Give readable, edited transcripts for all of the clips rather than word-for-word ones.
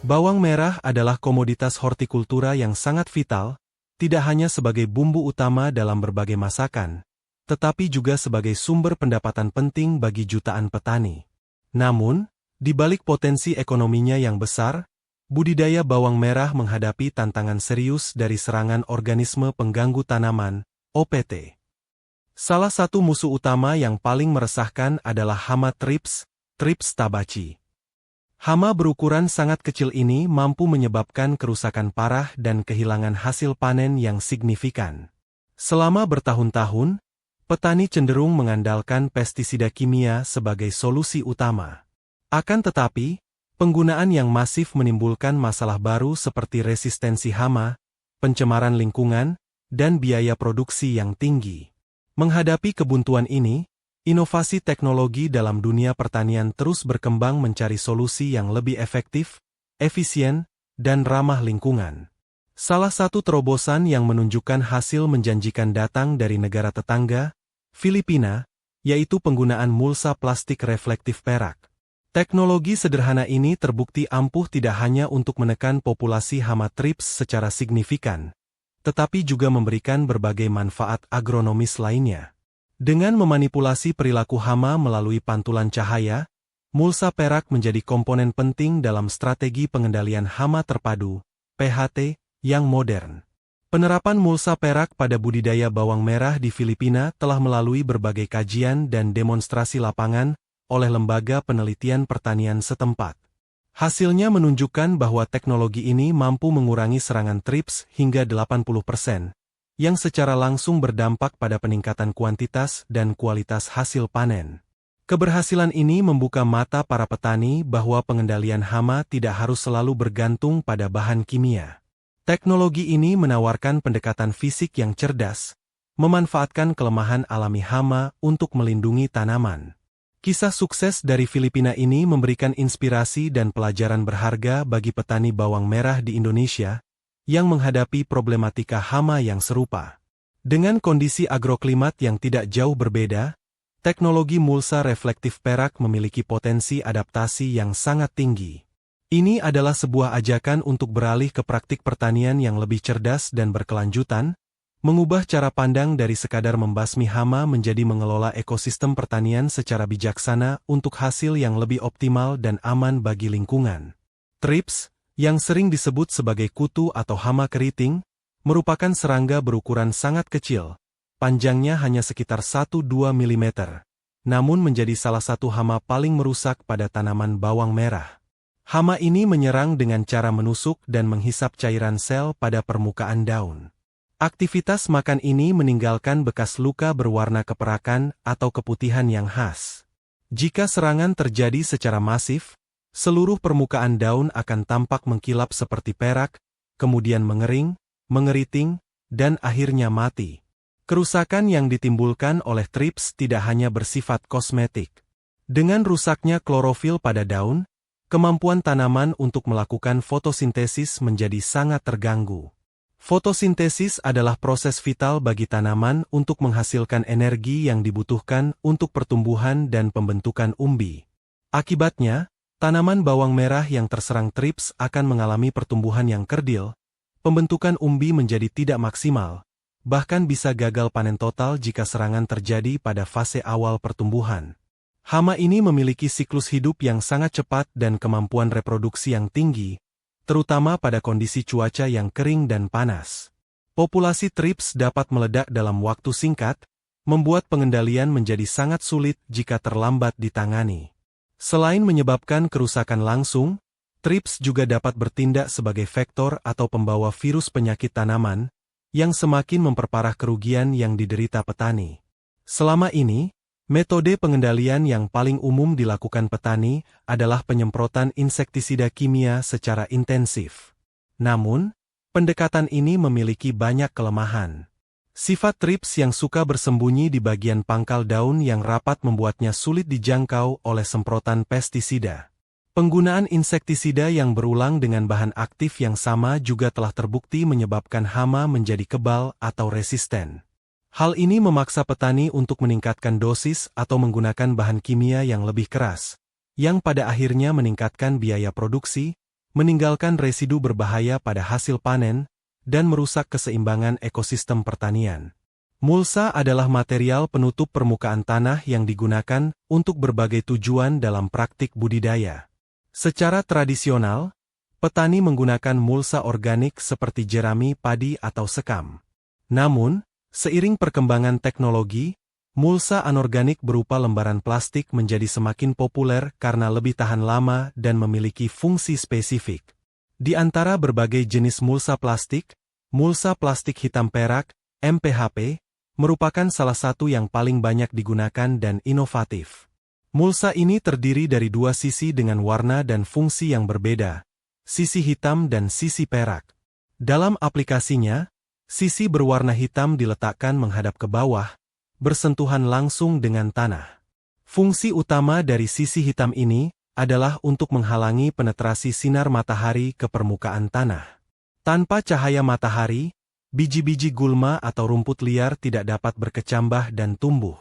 Bawang merah adalah komoditas hortikultura yang sangat vital, tidak hanya sebagai bumbu utama dalam berbagai masakan, tetapi juga sebagai sumber pendapatan penting bagi jutaan petani. Namun, di balik potensi ekonominya yang besar, budidaya bawang merah menghadapi tantangan serius dari serangan organisme pengganggu tanaman, OPT. Salah satu musuh utama yang paling meresahkan adalah hama Thrips tabaci. Hama berukuran sangat kecil ini mampu menyebabkan kerusakan parah dan kehilangan hasil panen yang signifikan. Selama bertahun-tahun, petani cenderung mengandalkan pestisida kimia sebagai solusi utama. Akan tetapi, penggunaan yang masif menimbulkan masalah baru seperti resistensi hama, pencemaran lingkungan, dan biaya produksi yang tinggi. Menghadapi kebuntuan ini, inovasi teknologi dalam dunia pertanian terus berkembang mencari solusi yang lebih efektif, efisien, dan ramah lingkungan. Salah satu terobosan yang menunjukkan hasil menjanjikan datang dari negara tetangga, Filipina, yaitu penggunaan mulsa plastik reflektif perak. Teknologi sederhana ini terbukti ampuh tidak hanya untuk menekan populasi hama Thrips secara signifikan, tetapi juga memberikan berbagai manfaat agronomis lainnya. Dengan memanipulasi perilaku hama melalui pantulan cahaya, mulsa perak menjadi komponen penting dalam strategi pengendalian hama terpadu, PHT, yang modern. Penerapan mulsa perak pada budidaya bawang merah di Filipina telah melalui berbagai kajian dan demonstrasi lapangan oleh lembaga penelitian pertanian setempat. Hasilnya menunjukkan bahwa teknologi ini mampu mengurangi serangan Thrips hingga 80%, yang secara langsung berdampak pada peningkatan kuantitas dan kualitas hasil panen. Keberhasilan ini membuka mata para petani bahwa pengendalian hama tidak harus selalu bergantung pada bahan kimia. Teknologi ini menawarkan pendekatan fisik yang cerdas, memanfaatkan kelemahan alami hama untuk melindungi tanaman. Kisah sukses dari Filipina ini memberikan inspirasi dan pelajaran berharga bagi petani bawang merah di Indonesia yang menghadapi problematika hama yang serupa. Dengan kondisi agroklimat yang tidak jauh berbeda, teknologi mulsa reflektif perak memiliki potensi adaptasi yang sangat tinggi. Ini adalah sebuah ajakan untuk beralih ke praktik pertanian yang lebih cerdas dan berkelanjutan, mengubah cara pandang dari sekadar membasmi hama menjadi mengelola ekosistem pertanian secara bijaksana untuk hasil yang lebih optimal dan aman bagi lingkungan. Thrips, yang sering disebut sebagai kutu atau hama keriting, merupakan serangga berukuran sangat kecil, panjangnya hanya sekitar 1-2 mm, namun menjadi salah satu hama paling merusak pada tanaman bawang merah. Hama ini menyerang dengan cara menusuk dan menghisap cairan sel pada permukaan daun. Aktivitas makan ini meninggalkan bekas luka berwarna keperakan atau keputihan yang khas. Jika serangan terjadi secara masif, seluruh permukaan daun akan tampak mengkilap seperti perak, kemudian mengering, mengeriting, dan akhirnya mati. Kerusakan yang ditimbulkan oleh Thrips tidak hanya bersifat kosmetik. Dengan rusaknya klorofil pada daun, kemampuan tanaman untuk melakukan fotosintesis menjadi sangat terganggu. Fotosintesis adalah proses vital bagi tanaman untuk menghasilkan energi yang dibutuhkan untuk pertumbuhan dan pembentukan umbi. Akibatnya, tanaman bawang merah yang terserang Thrips akan mengalami pertumbuhan yang kerdil, pembentukan umbi menjadi tidak maksimal, bahkan bisa gagal panen total jika serangan terjadi pada fase awal pertumbuhan. Hama ini memiliki siklus hidup yang sangat cepat dan kemampuan reproduksi yang tinggi, terutama pada kondisi cuaca yang kering dan panas. Populasi Thrips dapat meledak dalam waktu singkat, membuat pengendalian menjadi sangat sulit jika terlambat ditangani. Selain menyebabkan kerusakan langsung, Thrips juga dapat bertindak sebagai vektor atau pembawa virus penyakit tanaman, yang semakin memperparah kerugian yang diderita petani. Selama ini, metode pengendalian yang paling umum dilakukan petani adalah penyemprotan insektisida kimia secara intensif. Namun, pendekatan ini memiliki banyak kelemahan. Sifat Thrips yang suka bersembunyi di bagian pangkal daun yang rapat membuatnya sulit dijangkau oleh semprotan pestisida. Penggunaan insektisida yang berulang dengan bahan aktif yang sama juga telah terbukti menyebabkan hama menjadi kebal atau resisten. Hal ini memaksa petani untuk meningkatkan dosis atau menggunakan bahan kimia yang lebih keras, yang pada akhirnya meningkatkan biaya produksi, meninggalkan residu berbahaya pada hasil panen, dan merusak keseimbangan ekosistem pertanian. Mulsa adalah material penutup permukaan tanah yang digunakan untuk berbagai tujuan dalam praktik budidaya. Secara tradisional, petani menggunakan mulsa organik seperti jerami padi atau sekam. Namun, seiring perkembangan teknologi, mulsa anorganik berupa lembaran plastik menjadi semakin populer karena lebih tahan lama dan memiliki fungsi spesifik. Di antara berbagai jenis mulsa plastik hitam perak, MPHP, merupakan salah satu yang paling banyak digunakan dan inovatif. Mulsa ini terdiri dari dua sisi dengan warna dan fungsi yang berbeda, sisi hitam dan sisi perak. Dalam aplikasinya, sisi berwarna hitam diletakkan menghadap ke bawah, bersentuhan langsung dengan tanah. Fungsi utama dari sisi hitam ini adalah untuk menghalangi penetrasi sinar matahari ke permukaan tanah. Tanpa cahaya matahari, biji-biji gulma atau rumput liar tidak dapat berkecambah dan tumbuh.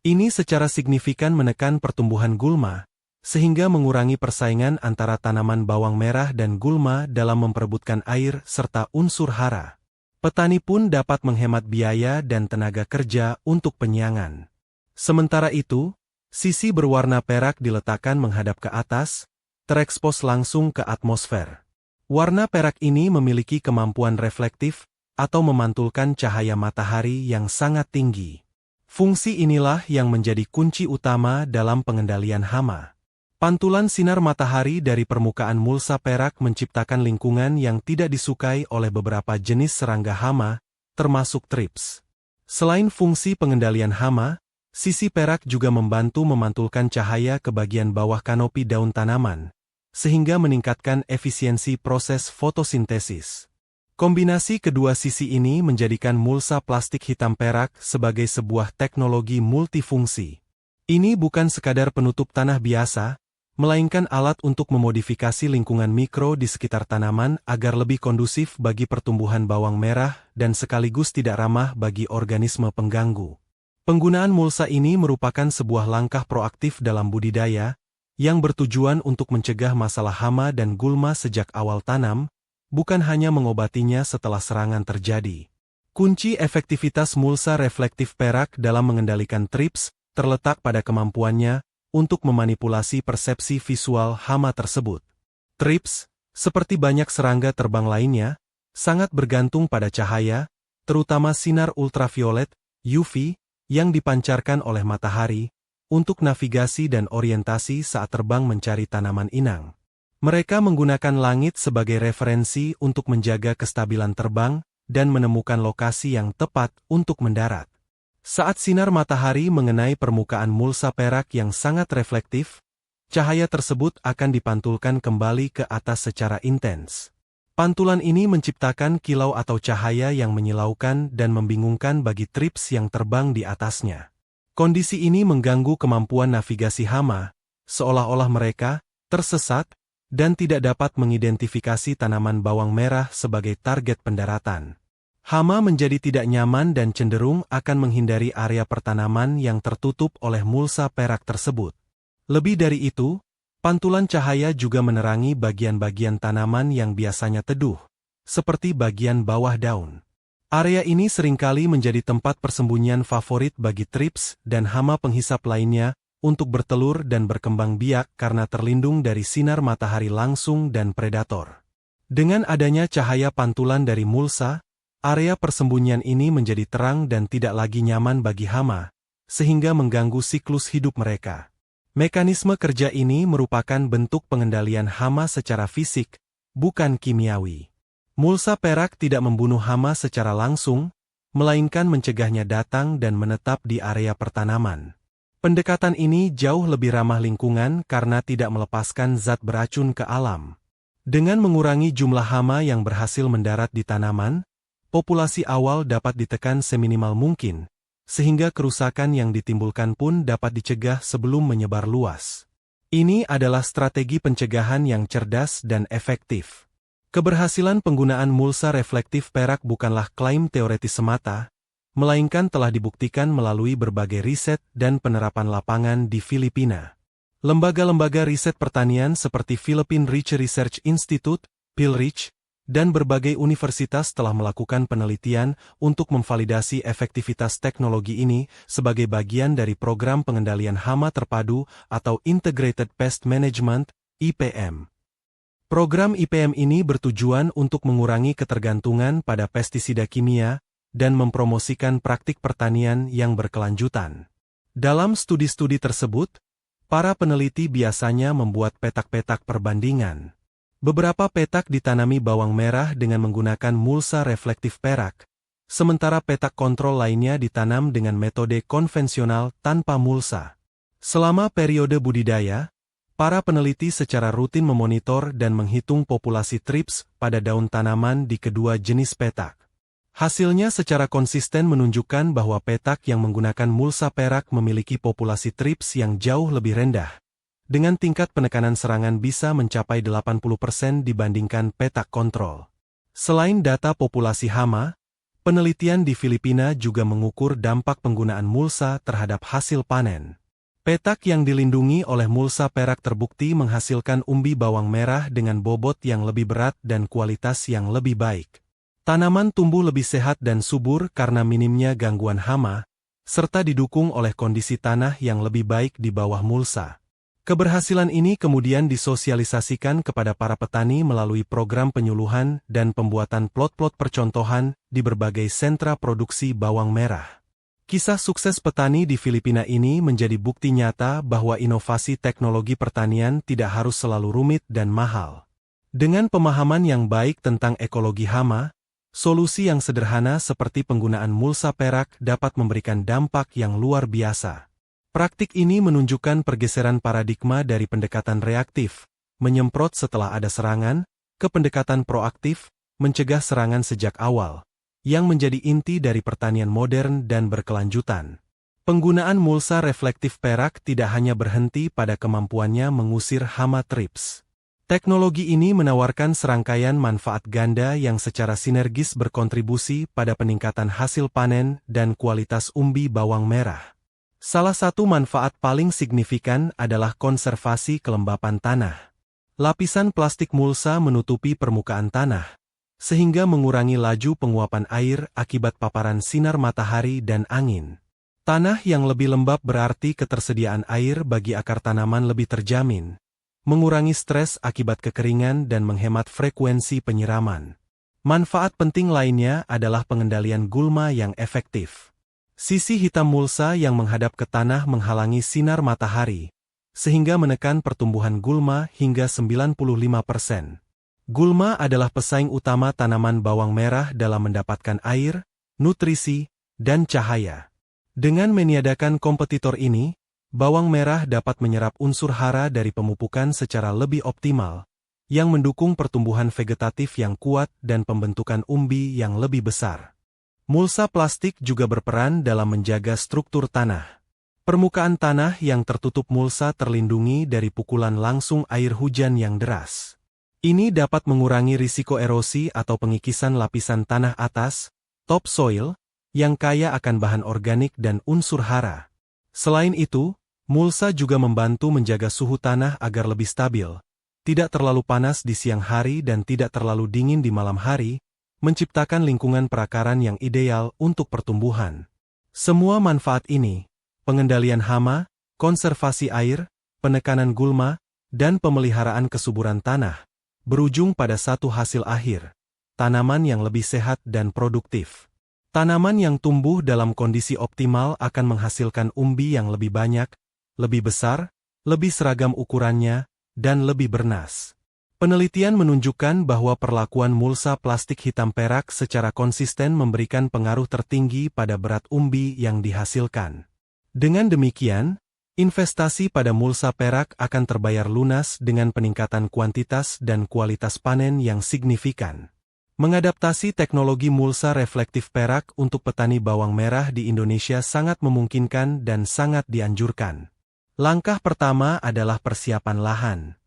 Ini secara signifikan menekan pertumbuhan gulma, sehingga mengurangi persaingan antara tanaman bawang merah dan gulma dalam memperebutkan air serta unsur hara. Petani pun dapat menghemat biaya dan tenaga kerja untuk penyiangan. Sementara itu, sisi berwarna perak diletakkan menghadap ke atas, terekspos langsung ke atmosfer. Warna perak ini memiliki kemampuan reflektif atau memantulkan cahaya matahari yang sangat tinggi. Fungsi inilah yang menjadi kunci utama dalam pengendalian hama. Pantulan sinar matahari dari permukaan mulsa perak menciptakan lingkungan yang tidak disukai oleh beberapa jenis serangga hama, termasuk thrips. Selain fungsi pengendalian hama, sisi perak juga membantu memantulkan cahaya ke bagian bawah kanopi daun tanaman, sehingga meningkatkan efisiensi proses fotosintesis. Kombinasi kedua sisi ini menjadikan mulsa plastik hitam perak sebagai sebuah teknologi multifungsi. Ini bukan sekadar penutup tanah biasa, melainkan alat untuk memodifikasi lingkungan mikro di sekitar tanaman agar lebih kondusif bagi pertumbuhan bawang merah dan sekaligus tidak ramah bagi organisme pengganggu. Penggunaan mulsa ini merupakan sebuah langkah proaktif dalam budidaya, yang bertujuan untuk mencegah masalah hama dan gulma sejak awal tanam, bukan hanya mengobatinya setelah serangan terjadi. Kunci efektivitas mulsa reflektif perak dalam mengendalikan thrips terletak pada kemampuannya untuk memanipulasi persepsi visual hama tersebut. Thrips, seperti banyak serangga terbang lainnya, sangat bergantung pada cahaya, terutama sinar ultraviolet, UV, yang dipancarkan oleh matahari, untuk navigasi dan orientasi saat terbang mencari tanaman inang. Mereka menggunakan langit sebagai referensi untuk menjaga kestabilan terbang dan menemukan lokasi yang tepat untuk mendarat. Saat sinar matahari mengenai permukaan mulsa perak yang sangat reflektif, cahaya tersebut akan dipantulkan kembali ke atas secara intens. Pantulan ini menciptakan kilau atau cahaya yang menyilaukan dan membingungkan bagi thrips yang terbang di atasnya. Kondisi ini mengganggu kemampuan navigasi hama, seolah-olah mereka tersesat dan tidak dapat mengidentifikasi tanaman bawang merah sebagai target pendaratan. Hama menjadi tidak nyaman dan cenderung akan menghindari area pertanaman yang tertutup oleh mulsa perak tersebut. Lebih dari itu, pantulan cahaya juga menerangi bagian-bagian tanaman yang biasanya teduh, seperti bagian bawah daun. Area ini seringkali menjadi tempat persembunyian favorit bagi thrips dan hama penghisap lainnya, untuk bertelur dan berkembang biak karena terlindung dari sinar matahari langsung dan predator. Dengan adanya cahaya pantulan dari mulsa, area persembunyian ini menjadi terang dan tidak lagi nyaman bagi hama, sehingga mengganggu siklus hidup mereka. Mekanisme kerja ini merupakan bentuk pengendalian hama secara fisik, bukan kimiawi. Mulsa perak tidak membunuh hama secara langsung, melainkan mencegahnya datang dan menetap di area pertanaman. Pendekatan ini jauh lebih ramah lingkungan karena tidak melepaskan zat beracun ke alam. Dengan mengurangi jumlah hama yang berhasil mendarat di tanaman, populasi awal dapat ditekan seminimal mungkin, sehingga kerusakan yang ditimbulkan pun dapat dicegah sebelum menyebar luas. Ini adalah strategi pencegahan yang cerdas dan efektif. Keberhasilan penggunaan mulsa reflektif perak bukanlah klaim teoretis semata, melainkan telah dibuktikan melalui berbagai riset dan penerapan lapangan di Filipina. Lembaga-lembaga riset pertanian seperti Philippine Rich Research Institute, PhilReach, dan berbagai universitas telah melakukan penelitian untuk memvalidasi efektivitas teknologi ini sebagai bagian dari program pengendalian hama terpadu atau Integrated Pest Management, IPM. Program IPM ini bertujuan untuk mengurangi ketergantungan pada pestisida kimia dan mempromosikan praktik pertanian yang berkelanjutan. Dalam studi-studi tersebut, para peneliti biasanya membuat petak-petak perbandingan. Beberapa petak ditanami bawang merah dengan menggunakan mulsa reflektif perak, sementara petak kontrol lainnya ditanam dengan metode konvensional tanpa mulsa. Selama periode budidaya, para peneliti secara rutin memonitor dan menghitung populasi trips pada daun tanaman di kedua jenis petak. Hasilnya secara konsisten menunjukkan bahwa petak yang menggunakan mulsa perak memiliki populasi trips yang jauh lebih rendah, dengan tingkat penekanan serangan bisa mencapai 80% dibandingkan petak kontrol. Selain data populasi hama, penelitian di Filipina juga mengukur dampak penggunaan mulsa terhadap hasil panen. Petak yang dilindungi oleh mulsa perak terbukti menghasilkan umbi bawang merah dengan bobot yang lebih berat dan kualitas yang lebih baik. Tanaman tumbuh lebih sehat dan subur karena minimnya gangguan hama, serta didukung oleh kondisi tanah yang lebih baik di bawah mulsa. Keberhasilan ini kemudian disosialisasikan kepada para petani melalui program penyuluhan dan pembuatan plot-plot percontohan di berbagai sentra produksi bawang merah. Kisah sukses petani di Filipina ini menjadi bukti nyata bahwa inovasi teknologi pertanian tidak harus selalu rumit dan mahal. Dengan pemahaman yang baik tentang ekologi hama, solusi yang sederhana seperti penggunaan mulsa perak dapat memberikan dampak yang luar biasa. Praktik ini menunjukkan pergeseran paradigma dari pendekatan reaktif, menyemprot setelah ada serangan, ke pendekatan proaktif, mencegah serangan sejak awal, yang menjadi inti dari pertanian modern dan berkelanjutan. Penggunaan mulsa reflektif perak tidak hanya berhenti pada kemampuannya mengusir hama trips. Teknologi ini menawarkan serangkaian manfaat ganda yang secara sinergis berkontribusi pada peningkatan hasil panen dan kualitas umbi bawang merah. Salah satu manfaat paling signifikan adalah konservasi kelembapan tanah. Lapisan plastik mulsa menutupi permukaan tanah, sehingga mengurangi laju penguapan air akibat paparan sinar matahari dan angin. Tanah yang lebih lembab berarti ketersediaan air bagi akar tanaman lebih terjamin, mengurangi stres akibat kekeringan dan menghemat frekuensi penyiraman. Manfaat penting lainnya adalah pengendalian gulma yang efektif. Sisi hitam mulsa yang menghadap ke tanah menghalangi sinar matahari, sehingga menekan pertumbuhan gulma hingga 95%. Gulma adalah pesaing utama tanaman bawang merah dalam mendapatkan air, nutrisi, dan cahaya. Dengan meniadakan kompetitor ini, bawang merah dapat menyerap unsur hara dari pemupukan secara lebih optimal, yang mendukung pertumbuhan vegetatif yang kuat dan pembentukan umbi yang lebih besar. Mulsa plastik juga berperan dalam menjaga struktur tanah. Permukaan tanah yang tertutup mulsa terlindungi dari pukulan langsung air hujan yang deras. Ini dapat mengurangi risiko erosi atau pengikisan lapisan tanah atas, topsoil, yang kaya akan bahan organik dan unsur hara. Selain itu, mulsa juga membantu menjaga suhu tanah agar lebih stabil, tidak terlalu panas di siang hari dan tidak terlalu dingin di malam hari, menciptakan lingkungan perakaran yang ideal untuk pertumbuhan. Semua manfaat ini, pengendalian hama, konservasi air, penekanan gulma, dan pemeliharaan kesuburan tanah, berujung pada satu hasil akhir, tanaman yang lebih sehat dan produktif. Tanaman yang tumbuh dalam kondisi optimal akan menghasilkan umbi yang lebih banyak, lebih besar, lebih seragam ukurannya, dan lebih bernas. Penelitian menunjukkan bahwa perlakuan mulsa plastik hitam perak secara konsisten memberikan pengaruh tertinggi pada berat umbi yang dihasilkan. Dengan demikian, investasi pada mulsa perak akan terbayar lunas dengan peningkatan kuantitas dan kualitas panen yang signifikan. Mengadaptasi teknologi mulsa reflektif perak untuk petani bawang merah di Indonesia sangat memungkinkan dan sangat dianjurkan. Langkah pertama adalah persiapan lahan.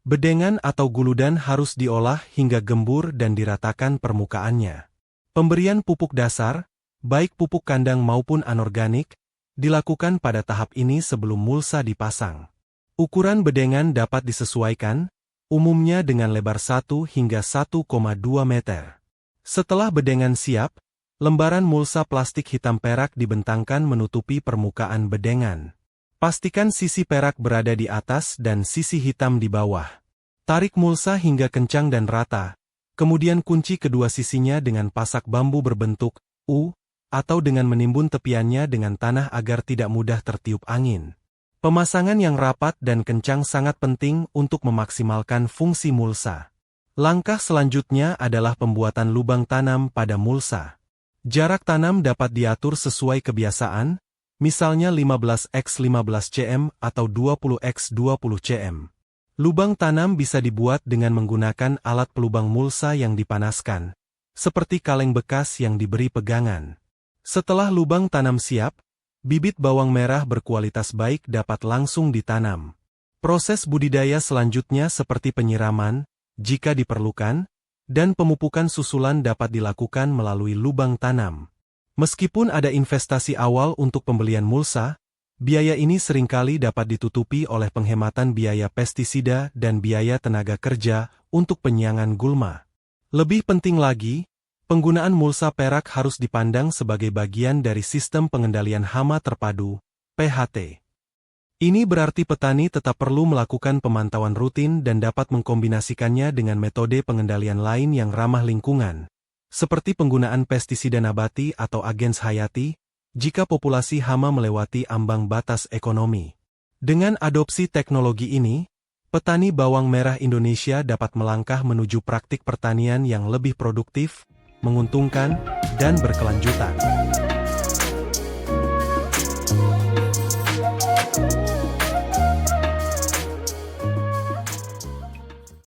Bedengan atau guludan harus diolah hingga gembur dan diratakan permukaannya. Pemberian pupuk dasar, baik pupuk kandang maupun anorganik, dilakukan pada tahap ini sebelum mulsa dipasang. Ukuran bedengan dapat disesuaikan, umumnya dengan lebar 1 hingga 1,2 meter. Setelah bedengan siap, lembaran mulsa plastik hitam perak dibentangkan menutupi permukaan bedengan. Pastikan sisi perak berada di atas dan sisi hitam di bawah. Tarik mulsa hingga kencang dan rata, kemudian kunci kedua sisinya dengan pasak bambu berbentuk U, atau dengan menimbun tepiannya dengan tanah agar tidak mudah tertiup angin. Pemasangan yang rapat dan kencang sangat penting untuk memaksimalkan fungsi mulsa. Langkah selanjutnya adalah pembuatan lubang tanam pada mulsa. Jarak tanam dapat diatur sesuai kebiasaan, misalnya 15x15 cm atau 20x20 cm. Lubang tanam bisa dibuat dengan menggunakan alat pelubang mulsa yang dipanaskan, seperti kaleng bekas yang diberi pegangan. Setelah lubang tanam siap, bibit bawang merah berkualitas baik dapat langsung ditanam. Proses budidaya selanjutnya seperti penyiraman, jika diperlukan, dan pemupukan susulan dapat dilakukan melalui lubang tanam. Meskipun ada investasi awal untuk pembelian mulsa, biaya ini seringkali dapat ditutupi oleh penghematan biaya pestisida dan biaya tenaga kerja untuk penyiangan gulma. Lebih penting lagi, penggunaan mulsa perak harus dipandang sebagai bagian dari sistem pengendalian hama terpadu, PHT. Ini berarti petani tetap perlu melakukan pemantauan rutin dan dapat mengkombinasikannya dengan metode pengendalian lain yang ramah lingkungan, seperti penggunaan pestisida nabati atau agens hayati, jika populasi hama melewati ambang batas ekonomi. Dengan adopsi teknologi ini, petani bawang merah Indonesia dapat melangkah menuju praktik pertanian yang lebih produktif, menguntungkan, dan berkelanjutan.